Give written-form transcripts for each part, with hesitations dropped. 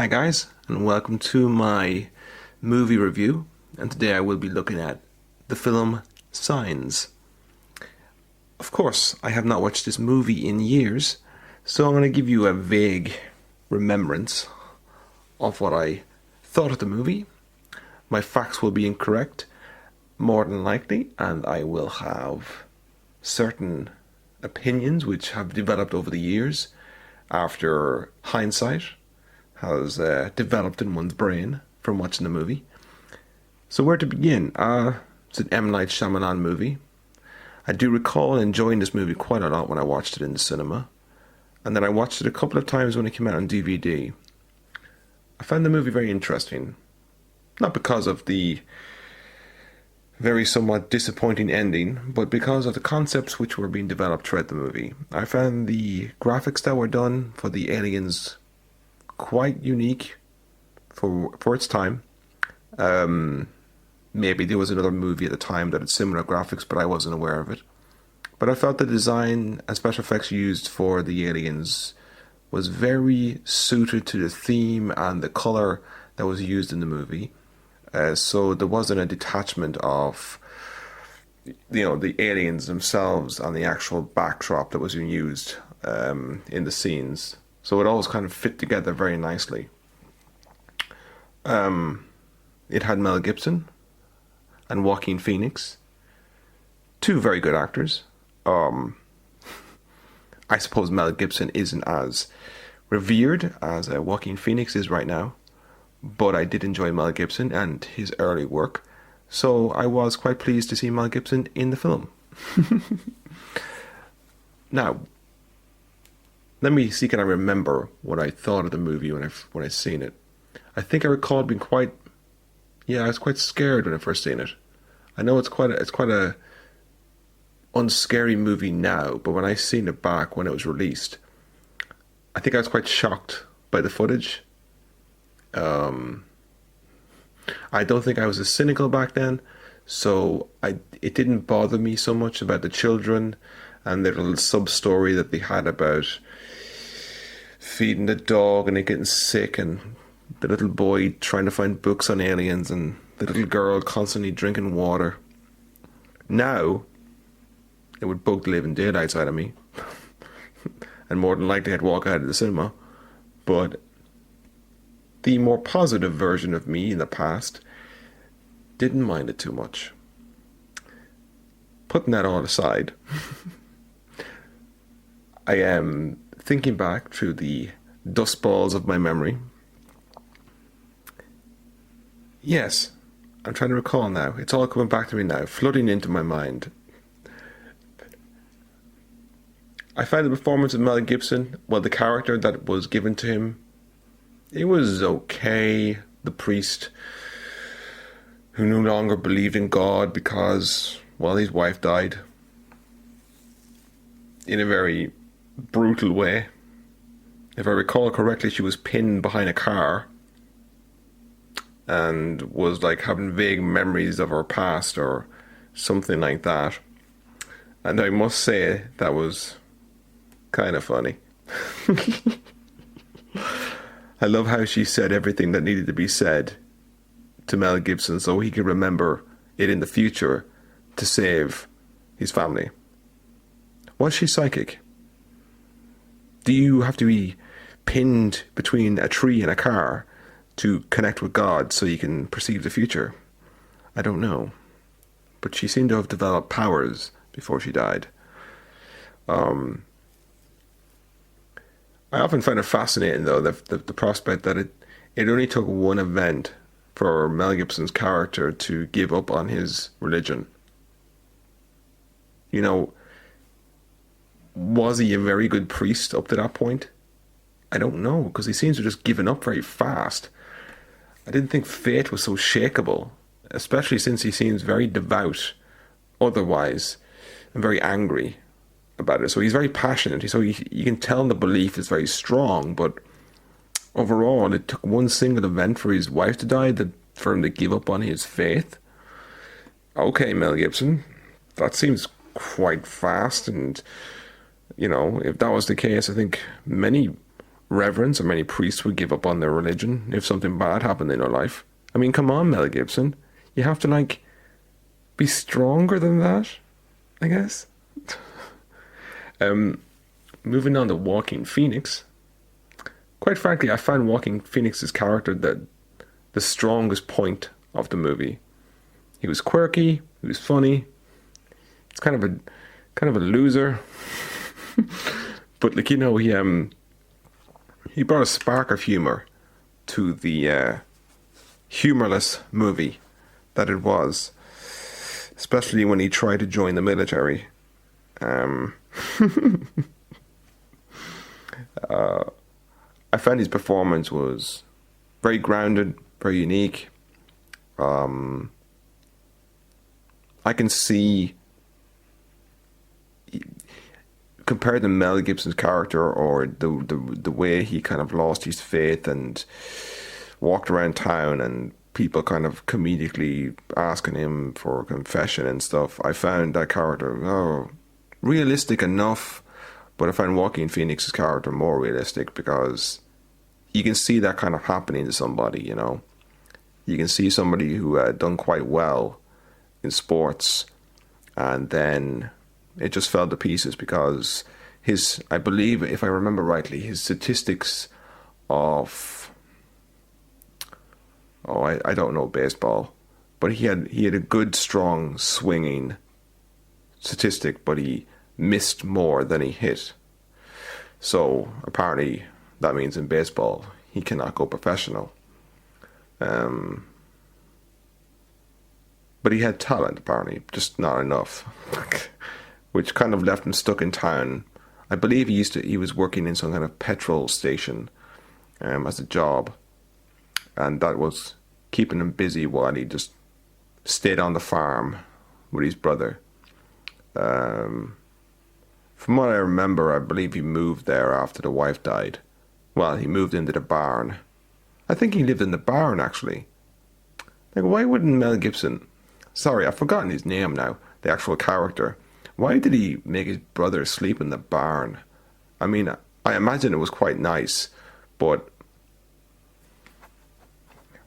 Hi guys, and welcome to my movie review. And today I will be looking at the film Signs. Of course, I have not watched this movie in years, so I'm going to give you a vague remembrance of what I thought of the movie. My facts will be incorrect, more than likely, and I will have certain opinions which have developed over the years after hindsight has developed in one's brain from watching the movie. So where to begin? It's an M. Night Shyamalan movie. I do recall enjoying this movie quite a lot when I watched it in the cinema. And then I watched it a couple of times when it came out on DVD. I found the movie very interesting. Not because of the very somewhat disappointing ending, but because of the concepts which were being developed throughout the movie. I found the graphics that were done for the aliens quite unique for its time. Maybe there was another movie at the time that had similar graphics, but I wasn't aware of it. But I felt the design and special effects used for the aliens was very suited to the theme and the color that was used in the movie. So there wasn't a detachment of, the aliens themselves and the actual backdrop that was being used in the scenes. So it always kind of fit together very nicely. It had Mel Gibson and Joaquin Phoenix, two very good actors. I suppose Mel Gibson isn't as revered as Joaquin Phoenix is right now, but I did enjoy Mel Gibson and his early work, so I was quite pleased to see Mel Gibson in the film. Now, let me see, can I remember what I thought of the movie when I seen it. I think I recall being I was quite scared when I first seen it. I know it's quite a unscary movie now, but when I seen it back when it was released, I think I was quite shocked by the footage. I don't think I was as cynical back then, so it didn't bother me so much about the children and the little sub-story that they had about feeding the dog and it getting sick, and the little boy trying to find books on aliens, and the little girl constantly drinking water. Now, it would bug the living daylights out of me. And more than likely I'd walk out of the cinema. But the more positive version of me in the past didn't mind it too much. Putting that all aside, I am thinking back through the dust balls of my memory. Yes, I'm trying to recall now. It's all coming back to me now, flooding into my mind. I found the performance of Mel Gibson, the character that was given to him, it was okay. The priest who no longer believed in God because, his wife died in a very brutal way. If I recall correctly, she was pinned behind a car and was having vague memories of her past or something like that. And I must say that was kind of funny. I love how she said everything that needed to be said to Mel Gibson so he could remember it in the future to save his family. Was she psychic? Do you have to be pinned between a tree and a car to connect with God so you can perceive the future? I don't know. But she seemed to have developed powers before she died. I often find it fascinating, though, the prospect that it only took one event for Mel Gibson's character to give up on his religion. Was he a very good priest up to that point? I don't know, because he seems to have just given up very fast. I didn't think fate was so shakeable, especially since he seems very devout otherwise and very angry about it. So he's very passionate. So you can tell the belief is very strong, but overall it took one single event for his wife to die for him to give up on his faith. Okay, Mel Gibson, that seems quite fast, and if that was the case, I think many reverence or many priests would give up on their religion if something bad happened in their life. I mean, come on, Mel Gibson. You have to, like, be stronger than that, I guess. Moving on to Joaquin Phoenix. Quite frankly, I find Joaquin Phoenix's character the strongest point of the movie. He was quirky, he was funny. It's kind of a loser. But like, you know, he brought a spark of humor to the humorless movie that it was, especially when he tried to join the military. I found his performance was very grounded, very unique. I can see, compared to Mel Gibson's character, or the way he kind of lost his faith and walked around town and people kind of comedically asking him for confession and stuff, I found that character realistic enough, but I find Joaquin Phoenix's character more realistic because you can see that kind of happening to somebody, you know. You can see somebody who had done quite well in sports, and then it just fell to pieces because I believe, if I remember rightly, his statistics of, I don't know baseball, but he had a good, strong swinging statistic, but he missed more than he hit. So apparently that means in baseball he cannot go professional. But he had talent, apparently, just not enough, which kind of left him stuck in town. I believe he was working in some kind of petrol station as a job, and that was keeping him busy while he just stayed on the farm with his brother. From what I remember, I believe he moved there after the wife died. Well, he moved into the barn. I think he lived in the barn, actually. Like, why wouldn't Mel Gibson... Sorry, I've forgotten his name now, the actual character. Why did he make his brother sleep in the barn? I mean, I imagine it was quite nice, but...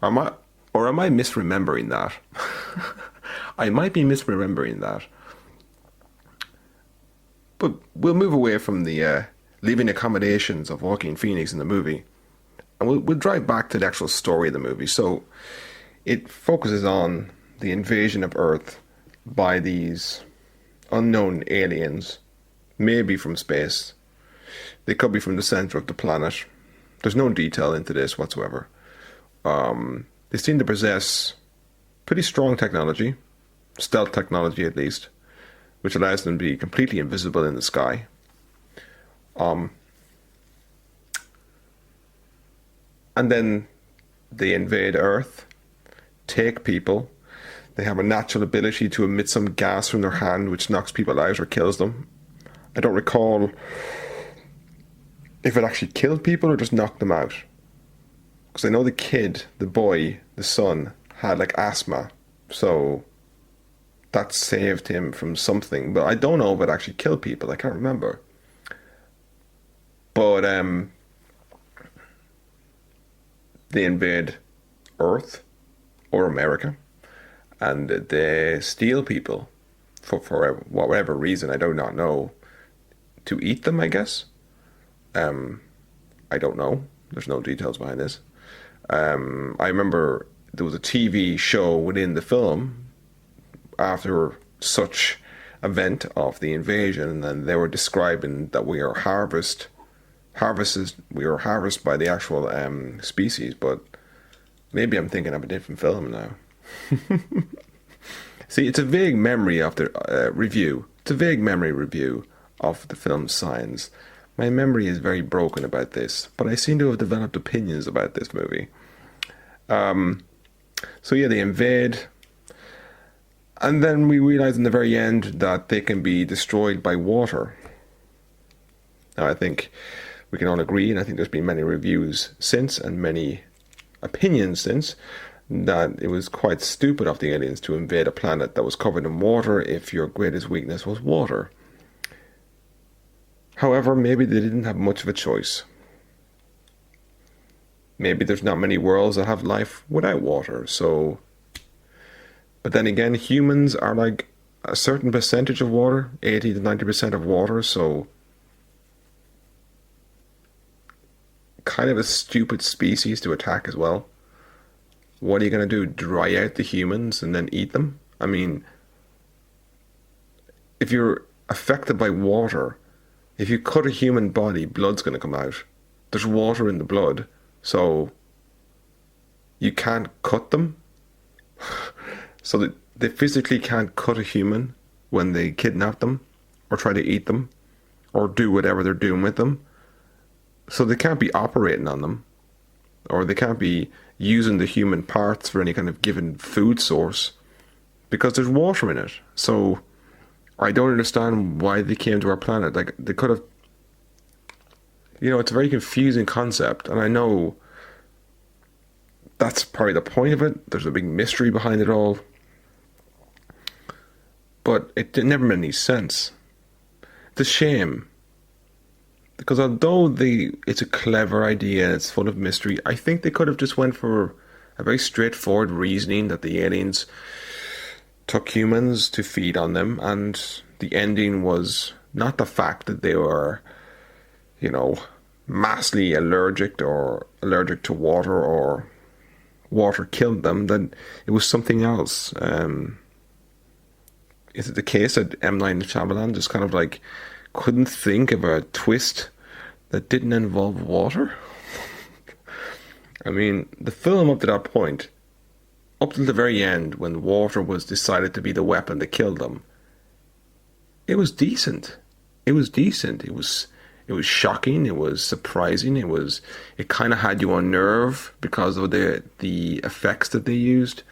Am I misremembering that? I might be misremembering that. But we'll move away from the living accommodations of Joaquin Phoenix in the movie, and we'll drive back to the actual story of the movie. So it focuses on the invasion of Earth by these unknown aliens, maybe from space. They could be from the center of the planet. There's no detail into this whatsoever. They seem to possess pretty strong technology, stealth technology at least, which allows them to be completely invisible in the sky. And then they invade Earth, take people. They have a natural ability to emit some gas from their hand which knocks people out or kills them. I don't recall if it actually killed people or just knocked them out. Because I know the boy, the son, had like asthma. So that saved him from something. But I don't know if it actually killed people. I can't remember. But they invade Earth or America, and they steal people for whatever reason. I do not know. To eat them, I guess. I don't know. There's no details behind this. I remember there was a TV show within the film after such event of the invasion, and they were describing that we are harvested by the actual species, but maybe I'm thinking of a different film now. See, it's a vague memory of the review. It's a vague memory review of the film Signs. My memory is very broken about this, but I seem to have developed opinions about this movie. So yeah, they invade, and then we realize in the very end that they can be destroyed by water. Now, I think we can all agree, and I think there's been many reviews since and many opinions since, that it was quite stupid of the aliens to invade a planet that was covered in water if your greatest weakness was water. However, maybe they didn't have much of a choice. maybe there's not many worlds that have life without water. So, but then again, humans are like a certain percentage of water, 80 to 90% of water, so kind of a stupid species to attack as well. What are you going to do? Dry out the humans and then eat them? I mean, if you're affected by water, if you cut a human body, blood's going to come out. There's water in the blood, so you can't cut them. So that they physically can't cut a human when they kidnap them or try to eat them or do whatever they're doing with them. So they can't be operating on them, or they can't be using the human parts for any kind of given food source because there's water in it. So I don't understand why they came to our planet. Like, they could have, it's a very confusing concept, and I know that's probably the point of it. There's a big mystery behind it all, but it never made any sense. It's a shame, because although it's a clever idea, it's full of mystery, I think they could have just went for a very straightforward reasoning that the aliens took humans to feed on them, and the ending was not the fact that they were, massively allergic to water, or water killed them, then it was something else. Is it the case that M. Night Shyamalan just kind of like couldn't think of a twist that didn't involve water? I mean, the film up to that point, up to the very end, when water was decided to be the weapon that killed them, it was decent. It was decent. It was shocking. It was surprising. It kind of had you on nerve because of the effects that they used,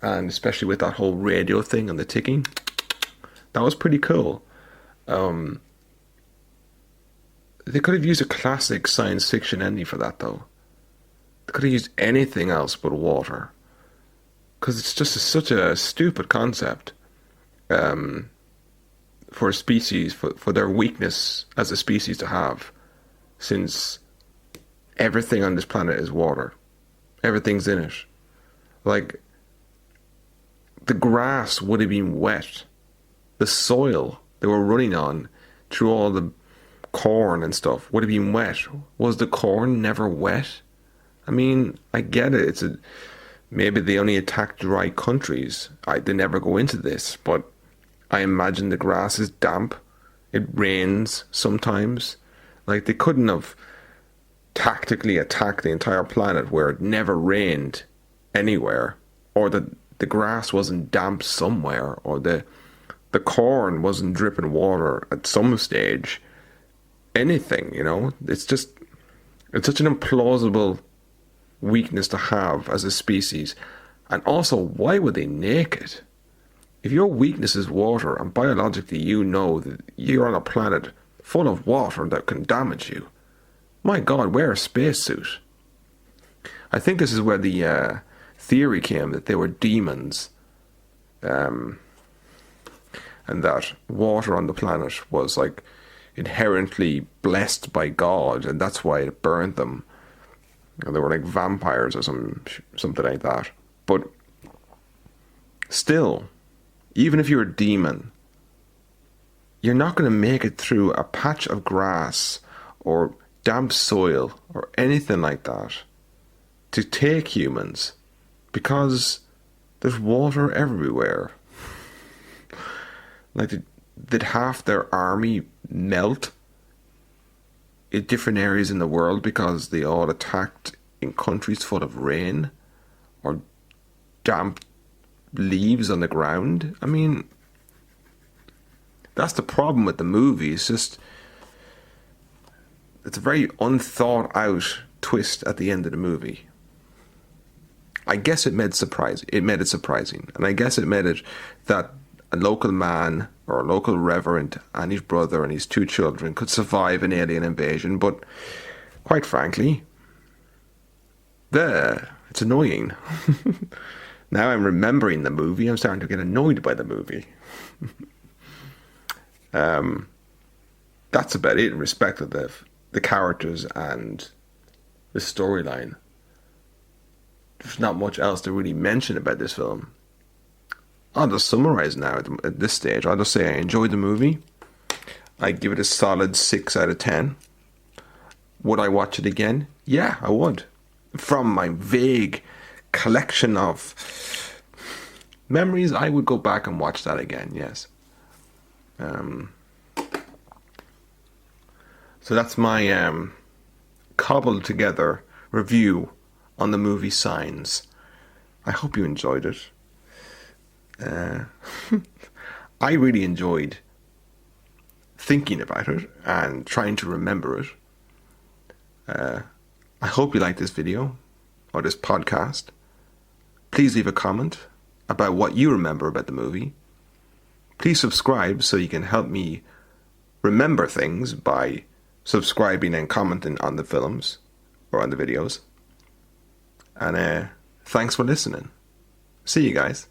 and especially with that whole radio thing and the ticking. That was pretty cool. They could have used a classic science fiction ending for that, though. They could have used anything else but water, because it's just such a stupid concept for a species, for their weakness as a species to have, since everything on this planet is water. Everything's in it. Like, the grass would have been wet. The soil they were running on through all the corn and stuff would have been wet. Was the corn never wet? I mean, I get it. Maybe they only attack dry countries. They never go into this, but I imagine the grass is damp. It rains sometimes. Like, they couldn't have tactically attacked the entire planet where it never rained anywhere, or that the grass wasn't damp somewhere, or the corn wasn't dripping water at some stage. Anything, it's such an implausible weakness to have as a species. And also, why would they naked? If your weakness is water, and biologically you know that you're on a planet full of water that can damage you, my God, wear a spacesuit. I think this is where the theory came that they were demons, and that water on the planet was like inherently blessed by God, and that's why it burned them. They were like vampires or something like that. But still, even if you're a demon, you're not going to make it through a patch of grass or damp soil or anything like that to take humans, because there's water everywhere. Like, did half their army melt in different areas in the world because they all attacked in countries full of rain or damp leaves on the ground? I mean, that's the problem with the movie. It's a very unthought out twist at the end of the movie. I guess it made it surprising, and I guess it made it that a local man or a local reverend and his brother and his 2 children could survive an alien invasion, but quite frankly, it's annoying. Now I'm remembering the movie, I'm starting to get annoyed by the movie. That's about it in respect of the characters and the storyline. there's not much else to really mention about this film. I'll just summarize now at this stage. I'll just say I enjoyed the movie. I give it a solid 6 out of 10. Would I watch it again? Yeah, I would. From my vague collection of memories, I would go back and watch that again, yes. So that's my cobbled together review on the movie Signs. I hope you enjoyed it. I really enjoyed thinking about it and trying to remember it. I hope you like this video or this podcast. Please leave a comment about what you remember about the movie. Please subscribe so you can help me remember things by subscribing and commenting on the films or on the videos. And thanks for listening. See you guys.